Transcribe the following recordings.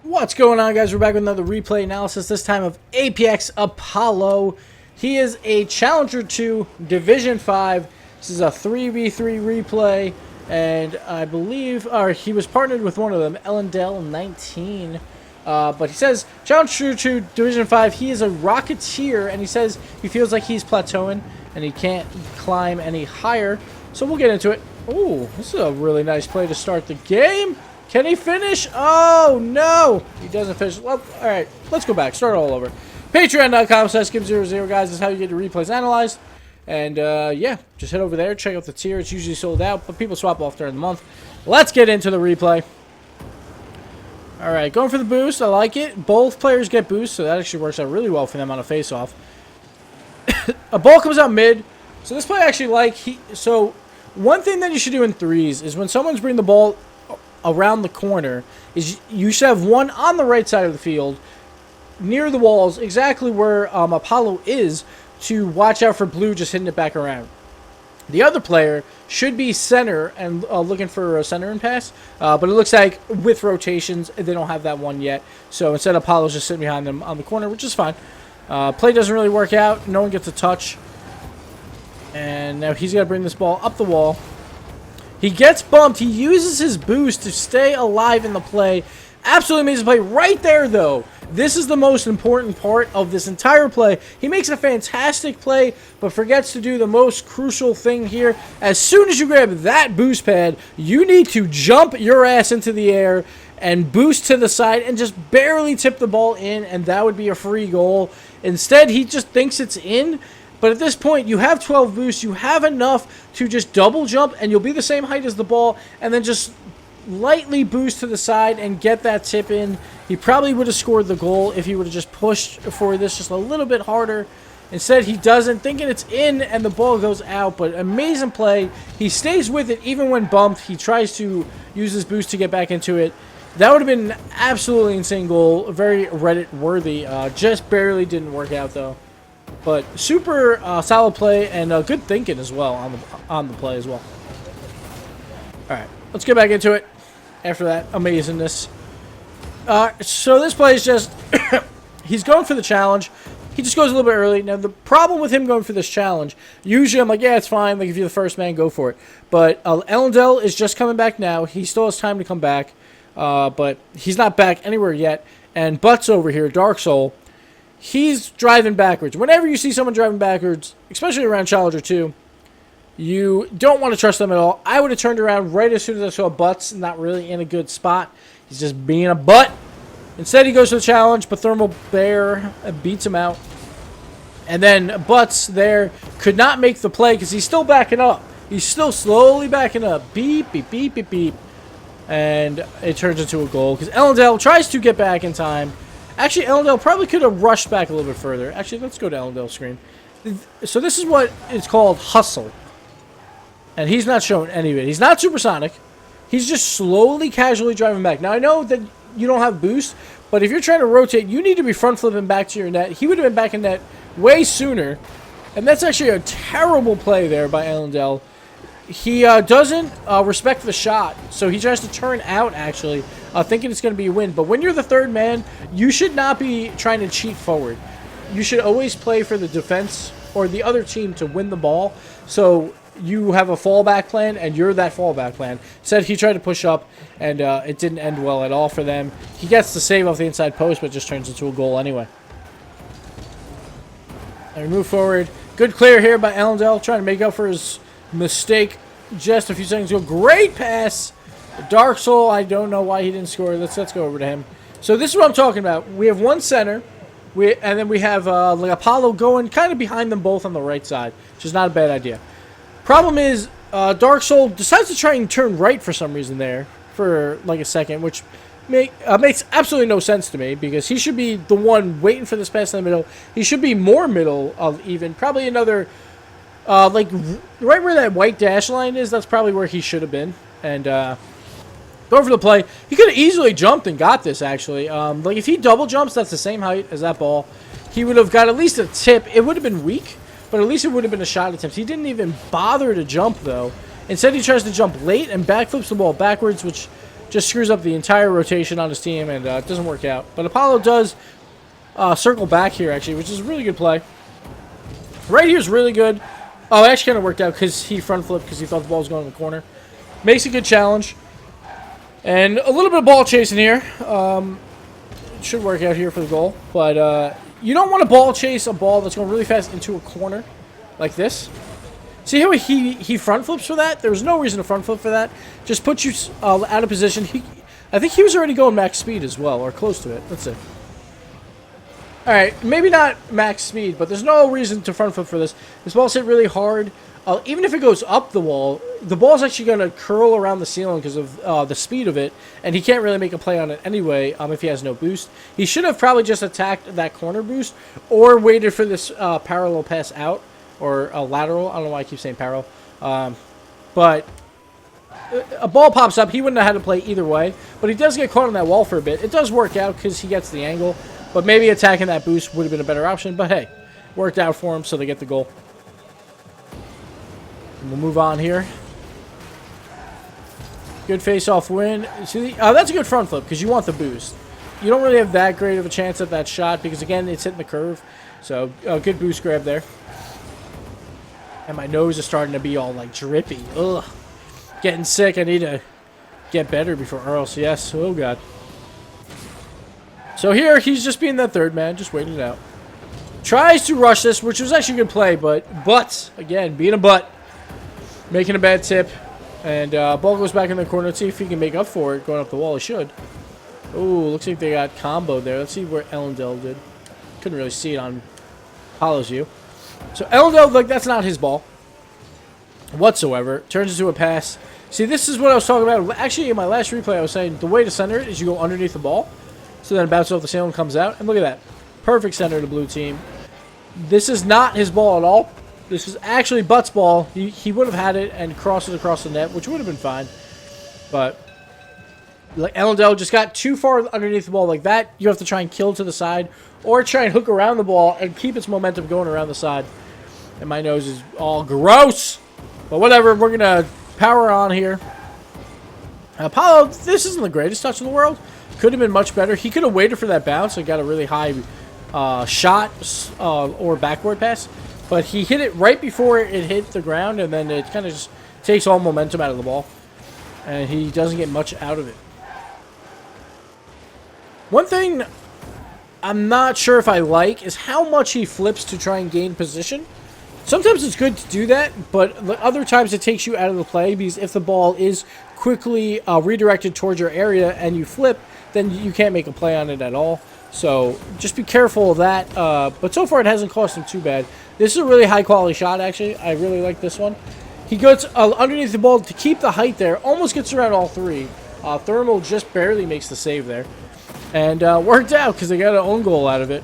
What's going on, guys? We're back with another replay analysis, this time of APX Apollo. He is a Challenger 2 Division 5. This is a 3v3 replay, and I believe he was partnered with one of them, Ellendale19. But he says, Challenger 2 Division 5, he is a Rocketeer, and he says he feels like he's plateauing, and he can't climb any higher. So we'll get into it. Ooh, this is a really nice play to start the game. Can he finish? Oh, no. He doesn't finish. Well, all right, let's go back. Start all over. Patreon.com/Gibbs00, guys, is how you get your replays analyzed. And, yeah, just head over there. Check out the tier. It's usually sold out, but people swap off during the month. Let's get into the replay. All right, going for the boost. I like it. Both players get boost, so that actually works out really well for them on a face-off. A ball comes out mid. So this play I actually like. So one thing that you should do in threes is when someone's bringing the ball around the corner is you should have one on the right side of the field near the walls, exactly where Apollo is, to watch out for blue just hitting it back around. The other player should be center and looking for a center and pass, but it looks like with rotations they don't have that one yet, so instead Apollo's just sitting behind them on the corner, which is fine. Play doesn't really work out. No one gets a touch, and now he's got to bring this ball up the wall. He gets bumped. He uses his boost to stay alive in the play. Absolutely amazing play. Right there, though, this is the most important part of this entire play. He makes a fantastic play, but forgets to do the most crucial thing here. As soon as you grab that boost pad, you need to jump your ass into the air and boost to the side and just barely tip the ball in, and that would be a free goal. Instead, he just thinks it's in. But at this point, you have 12 boosts. You have enough to just double jump, and you'll be the same height as the ball, and then just lightly boost to the side and get that tip in. He probably would have scored the goal if he would have just pushed for this just a little bit harder. Instead, he doesn't, thinking it's in, and the ball goes out. But amazing play. He stays with it even when bumped. He tries to use his boost to get back into it. That would have been an absolutely insane goal. Very Reddit-worthy. Just barely didn't work out, though. But super solid play and good thinking as well on the play as well. All right, let's get back into it after that amazingness. So this play is just he's going for the challenge. He just goes a little bit early. Now the problem with him going for this challenge, usually I'm like, yeah, it's fine. Like if you're the first man, go for it. But Ellendale is just coming back now. He still has time to come back, but he's not back anywhere yet. And Butts over here, Dark Soul. He's driving backwards. Whenever you see someone driving backwards, especially around Challenger 2, you don't want to trust them at all. I would have turned around right as soon as I saw Butts, not really in a good spot. He's just being a butt. Instead, he goes to the challenge, but Thermal Bear beats him out. And then Butts there could not make the play because he's still backing up. He's still slowly backing up. Beep, beep, beep, beep, beep. And it turns into a goal because Ellendale tries to get back in time. Actually, Ellendale probably could have rushed back a little bit further. Actually, let's go to Ellendale's screen. So this is what is called hustle. And he's not showing any of it. He's not supersonic. He's just slowly, casually driving back. Now, I know that you don't have boost, but if you're trying to rotate, you need to be front flipping back to your net. He would have been back in net way sooner. And that's actually a terrible play there by Ellendale. He doesn't respect the shot, so he tries to turn out, actually, thinking it's going to be a win. But when you're the third man, you should not be trying to cheat forward. You should always play for the defense or the other team to win the ball, so you have a fallback plan, and you're that fallback plan. Instead, he tried to push up, and it didn't end well at all for them. He gets the save off the inside post, but just turns into a goal anyway. And we move forward. Good clear here by Ellendale, trying to make up for his mistake just a few seconds ago. Great pass. Dark Soul, I don't know why he didn't score. Let's go over to him. So this is what I'm talking about. We have one center, and then we have like Apollo going kind of behind them both on the right side, which is not a bad idea. Problem is, Dark Soul decides to try and turn right for some reason there for like a second, which makes absolutely no sense to me because he should be the one waiting for this pass in the middle. He should be more middle of even, probably another. Like, right where that white dash line is, that's probably where he should have been. And, go for the play. He could have easily jumped and got this, actually. Like, if he double jumps, that's the same height as that ball. He would have got at least a tip. It would have been weak, but at least it would have been a shot attempt. He didn't even bother to jump, though. Instead, he tries to jump late and backflips the ball backwards, which just screws up the entire rotation on his team, and it doesn't work out. But Apollo does circle back here, actually, which is a really good play. Right here is really good. Oh, it actually kind of worked out because he front flipped because he thought the ball was going in the corner. Makes a good challenge. And a little bit of ball chasing here. It should work out here for the goal. But you don't want to ball chase a ball that's going really fast into a corner like this. See how he front flips for that? There was no reason to front flip for that. Just put you out of position. I think he was already going max speed as well, or close to it. Let's see. Alright, maybe not max speed, but there's no reason to front flip for this. This ball's hit really hard. Even if it goes up the wall, the ball's actually going to curl around the ceiling because of the speed of it, and he can't really make a play on it anyway if he has no boost. He should have probably just attacked that corner boost or waited for this parallel pass out, or a lateral. I don't know why I keep saying parallel. But a ball pops up. He wouldn't have had to play either way, but he does get caught on that wall for a bit. It does work out because he gets the angle, but maybe attacking that boost would have been a better option. But hey, worked out for him, so they get the goal. And we'll move on here. Good face-off win. See, that's a good front flip because you want the boost. You don't really have that great of a chance at that shot because, again, it's hitting the curve. So, good boost grab there. And my nose is starting to be all, like, drippy. Ugh. Getting sick. I need to get better before or else. Yes. Oh, God. So here, he's just being that third man, just waiting it out. Tries to rush this, which was actually a good play, but again, being a butt. Making a bad tip. And ball goes back in the corner. Let's see if he can make up for it going up the wall. He should. Ooh, looks like they got combo there. Let's see where Ellendale did. Couldn't really see it on Apollo's view. So Ellendale, like, that's not his ball whatsoever. Turns into a pass. See, this is what I was talking about. Actually, in my last replay, I was saying the way to center it is you go underneath the ball. So then it bounces off the ceiling and comes out. And look at that. Perfect center to the blue team. This is not his ball at all. This is actually Butt's ball. He would have had it and crossed it across the net, which would have been fine. But like Ellendale just got too far underneath the ball like that. You have to try and kill to the side or try and hook around the ball and keep its momentum going around the side. And my nose is all gross. But whatever, we're going to power on here. Apollo, this isn't the greatest touch in the world. Could have been much better. He could have waited for that bounce and got a really high shot or backward pass. But he hit it right before it hit the ground, and then it kind of just takes all momentum out of the ball. And he doesn't get much out of it. One thing I'm not sure if I like is how much he flips to try and gain position. Sometimes it's good to do that, but other times it takes you out of the play because if the ball is quickly redirected towards your area and you flip, then you can't make a play on it at all. So just be careful of that. But so far it hasn't cost him too bad. This is a really high quality shot, actually. I really like this one. He goes underneath the ball to keep the height there. Almost gets around all three. Thermal just barely makes the save there. And worked out because they got an own goal out of it.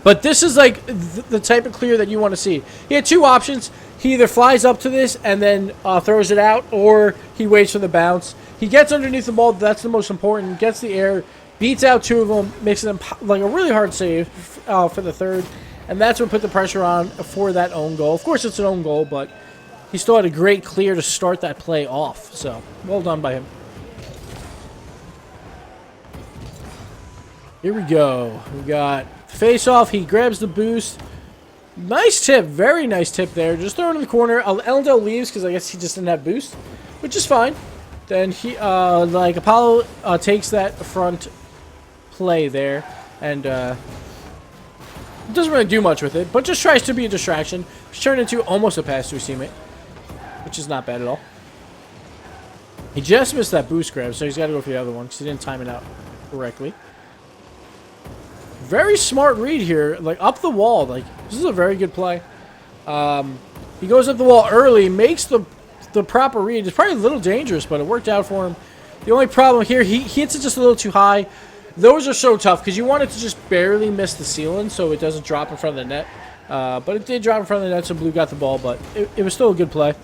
But this is like the type of clear that you want to see. He had two options. He either flies up to this and then throws it out, or he waits for the bounce. He gets underneath the ball. That's the most important. Gets the air. Beats out two of them. Makes it like a really hard save for the third. And that's what put the pressure on for that own goal. Of course, it's an own goal, but he still had a great clear to start that play off. So, well done by him. Here we go. We got face-off. He grabs the boost. Nice tip. Very nice tip there. Just throw it in the corner. Ellendale leaves because I guess he just didn't have boost, which is fine. Then he, like Apollo takes that front play there and doesn't really do much with it, but just tries to be a distraction. Which turned into almost a pass to his teammate, which is not bad at all. He just missed that boost grab, so he's got to go for the other one because he didn't time it out correctly. Very smart read here, like up the wall. Like this is a very good play. He goes up the wall early, makes the proper read. It's probably a little dangerous, but it worked out for him. The only problem here, he hits it just a little too high. Those are so tough because you want it to just barely miss the ceiling so it doesn't drop in front of the net. But it did drop in front of the net, so Blue got the ball, but it was still a good play.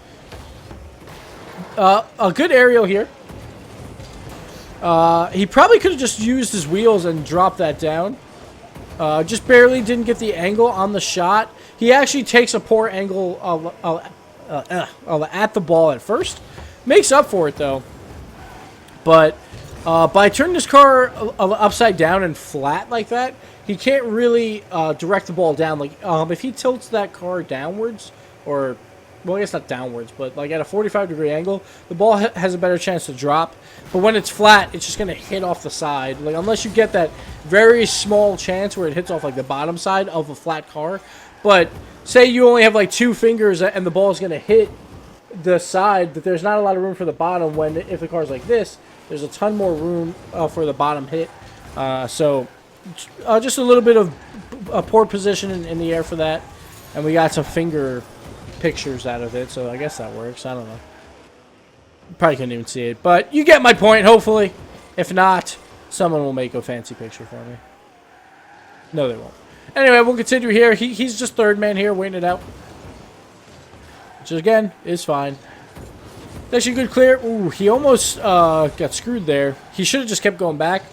A good aerial here. He probably could have just used his wheels and dropped that down. Just barely didn't get the angle on the shot. He actually takes a poor angle at the ball at first. Makes up for it, though. But by turning this car upside down and flat like that, he can't really direct the ball down. Like if he tilts that car downwards, or well, I guess not downwards, but like at a 45-degree angle, the ball has a better chance to drop. But when it's flat, it's just going to hit off the side. Like unless you get that very small chance where it hits off like the bottom side of a flat car. But say you only have like 2 fingers and the ball is going to hit the side, that there's not a lot of room for the bottom. When if the car's like this, there's a ton more room for the bottom hit. So just a little bit of a poor position in the air for that. And we got some finger pictures out of it, so I guess that works. I don't know. Probably couldn't even see it, but you get my point, hopefully. If not, someone will make a fancy picture for me. No, they won't. Anyway, we'll continue here. He's just third man here, waiting it out. Which, again, is fine. Actually, good clear. Ooh, he almost got screwed there. He should have just kept going back.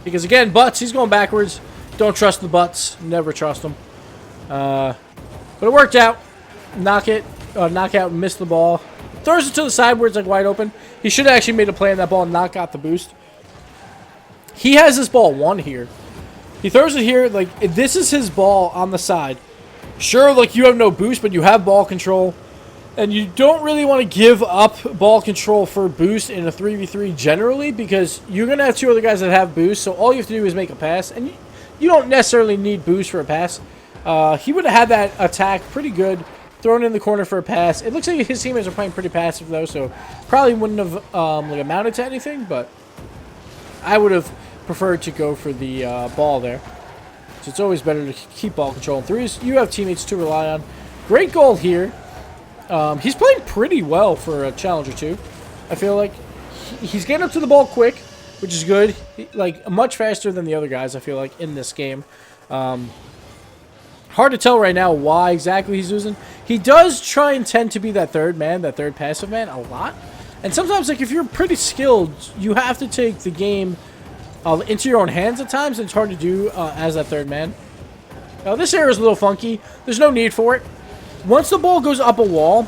Because, again, butts, he's going backwards. Don't trust the butts. Never trust them. But it worked out. Knockout, missed the ball. Throws it to the side where it's like wide open. He should have actually made a play on that ball and not got the boost. He has this ball 1 here. He throws it here, like, this is his ball on the side. Sure, like, you have no boost, but you have ball control. And you don't really want to give up ball control for boost in a 3v3 generally, because you're going to have 2 other guys that have boost, so all you have to do is make a pass. And you don't necessarily need boost for a pass. He would have had that attack pretty good, thrown in the corner for a pass. It looks like his teammates are playing pretty passive, though, so probably wouldn't have like amounted to anything, but I would have preferred to go for the ball there. So it's always better to keep ball control in threes. You have teammates to rely on. Great goal here. He's playing pretty well for a Challenger 2. I feel like he's getting up to the ball quick, which is good. Like, much faster than the other guys, I feel like, in this game. Hard to tell right now why exactly he's losing. He does try and tend to be that third man, that third passive man, a lot. And sometimes, like, if you're pretty skilled, you have to take the game into your own hands at times, and it's hard to do as that third man. Now, this area is a little funky. There's no need for it. Once the ball goes up a wall,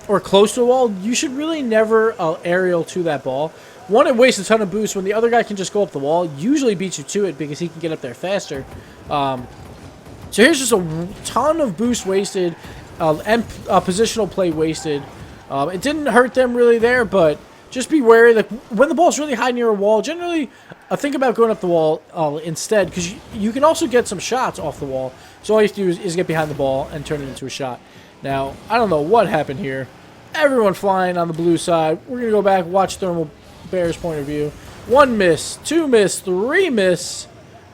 or close to a wall, you should really never aerial to that ball. One, it wastes a ton of boost when the other guy can just go up the wall. Usually beats you to it because he can get up there faster. So here's just a ton of boost wasted and positional play wasted. It didn't hurt them really there, but just be wary. Like, when the ball's really high near a wall, generally think about going up the wall instead, because you can also get some shots off the wall. So all you have to do is get behind the ball and turn it into a shot. Now, I don't know what happened here. Everyone flying on the blue side. We're going to go back, watch Thermal Bear's point of view. 1 miss, 2 miss, 3 miss.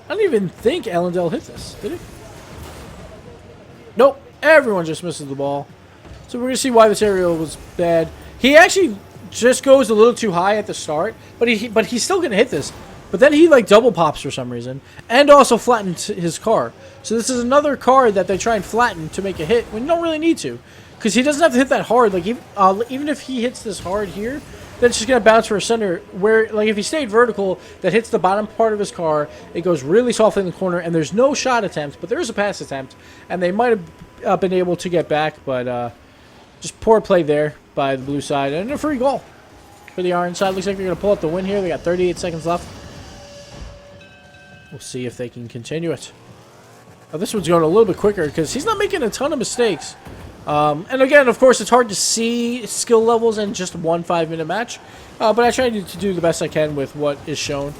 I don't even think Allendale hit this, did he? Nope. Everyone just misses the ball. So we're going to see why this aerial was bad. He actually just goes a little too high at the start, but he's still going to hit this. But then he, like, double pops for some reason, and also flattened his car. So this is another car that they try and flatten to make a hit when you don't really need to. Because he doesn't have to hit that hard. Like, even if he hits this hard here, then it's just going to bounce for a center. Where, like, if he stayed vertical, that hits the bottom part of his car, it goes really softly in the corner, and there's no shot attempt, but there is a pass attempt. And they might have been able to get back, but just poor play there by the blue side. And a free goal for the orange side. Looks like they're going to pull up the win here. They got 38 seconds left. We'll see if they can continue it. Oh, this one's going a little bit quicker because he's not making a ton of mistakes. And again, of course, it's hard to see skill levels in just one 5-minute match. But I try to do the best I can with what is shown.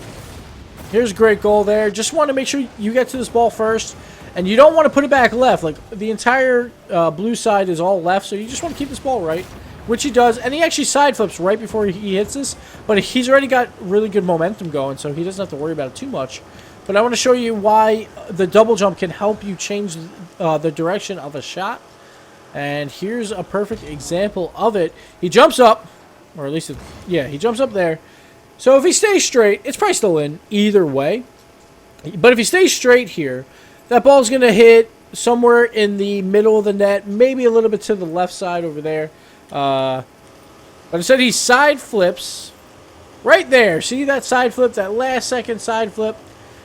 Here's a great goal there. Just want to make sure you get to this ball first. And you don't want to put it back left. Like, the entire blue side is all left, so you just want to keep this ball right. Which he does. And he actually side flips right before he hits this. But he's already got really good momentum going, so he doesn't have to worry about it too much. But I want to show you why the double jump can help you change the direction of a shot. And here's a perfect example of it. He jumps up, or at least, he jumps up there. So if he stays straight, it's probably still in either way. But if he stays straight here, that ball's going to hit somewhere in the middle of the net, maybe a little bit to the left side over there. But instead he side flips right there. See that side flip, that last second side flip?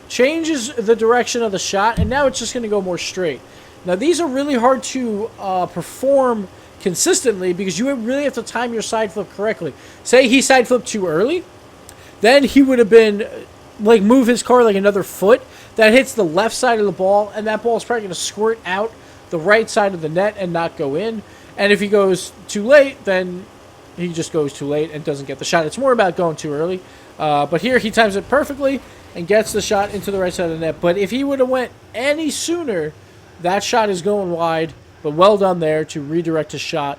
Changes the direction of the shot, and now it's just going to go more straight. Now, these are really hard to perform consistently because you really have to time your side flip correctly. Say he side flipped too early, then he would have been, like, move his car like another foot. That hits the left side of the ball, and that ball is probably going to squirt out the right side of the net and not go in. And if he goes too late, then he just goes too late and doesn't get the shot. It's more about going too early. But here he times it perfectly and gets the shot into the right side of the net. But if he would have went any sooner, that shot is going wide. But well done there to redirect his shot.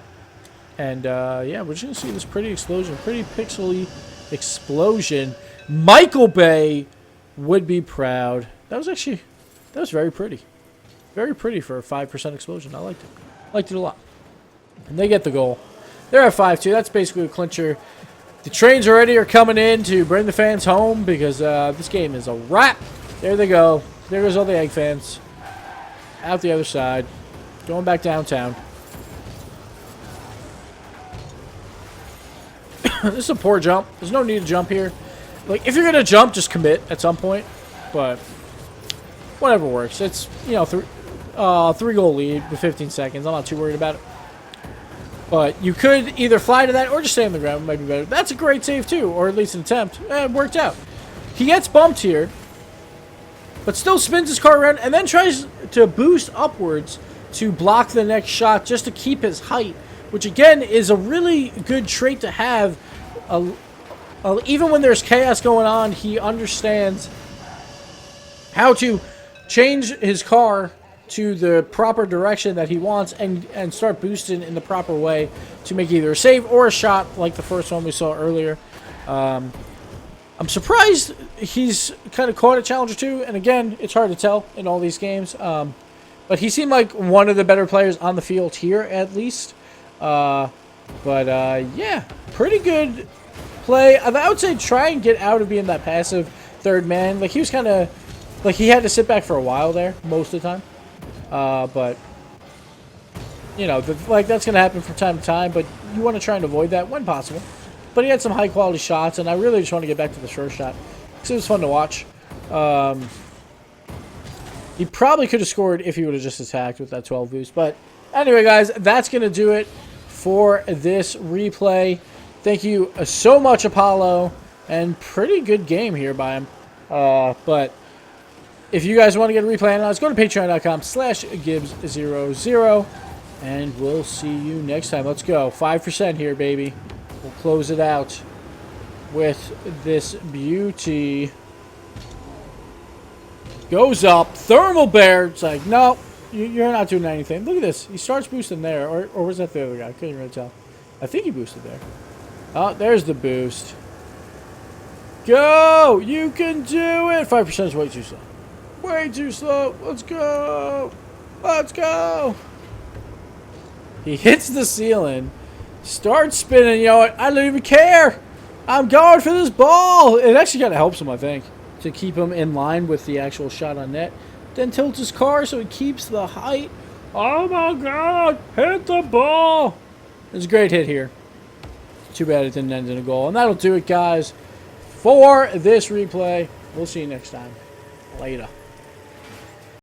And, yeah, we're just going to see this pretty explosion, pretty pixely explosion. Michael Bay would be proud. That was very pretty. Very pretty for a 5% explosion. I liked it. Liked it a lot. And they get the goal. They're at 5-2. That's basically a clincher. The trains already are coming in to bring the fans home because this game is a wrap. There they go. There goes all the Egg fans. Out the other side. Going back downtown. This is a poor jump. There's no need to jump here. Like, if you're going to jump, just commit at some point. But whatever works. It's, you know, 3-goal lead with 15 seconds. I'm not too worried about it. But you could either fly to that or just stay on the ground. It might be better. That's a great save, too. Or at least an attempt. It worked out. He gets bumped here. But still spins his car around and then tries to boost upwards to block the next shot just to keep his height. Which, again, is a really good trait to have. Even when there's chaos going on, he understands how to change his car to the proper direction that he wants and start boosting in the proper way to make either a save or a shot like the first one we saw earlier. I'm surprised he's kind of caught a Challenger 2, and again, it's hard to tell in all these games. But he seemed like one of the better players on the field here, at least. Yeah, pretty good play. I would say try and get out of being that passive third man. Like, he was kind of, like, he had to sit back for a while there most of the time. But, you know, like, that's going to happen from time to time, but you want to try and avoid that when possible. But he had some high-quality shots, and I really just want to get back to the short shot because it was fun to watch. He probably could have scored if he would have just attacked with that 12 boost. But anyway, guys, that's going to do it for this replay. Thank you so much, Apollo, and pretty good game here by him. But if you guys want to get a replay analyzed, go to patreon.com/Gibbs00, and we'll see you next time. Let's go. 5% here, baby. We'll close it out with this beauty. Goes up. Thermal Bear. It's like, no, you're not doing anything. Look at this. He starts boosting there. Or was that the other guy? I couldn't really tell. I think he boosted there. Oh, there's the boost. Go! You can do it! 5% is way too slow. Way too slow. Let's go. Let's go. He hits the ceiling. Starts spinning. You know what? I don't even care. I'm going for this ball. It actually kind of helps him, I think, to keep him in line with the actual shot on net. Then tilts his car so he keeps the height. Oh my God. Hit the ball. It's a great hit here. Too bad it didn't end in a goal. And that'll do it, guys, for this replay. We'll see you next time. Later.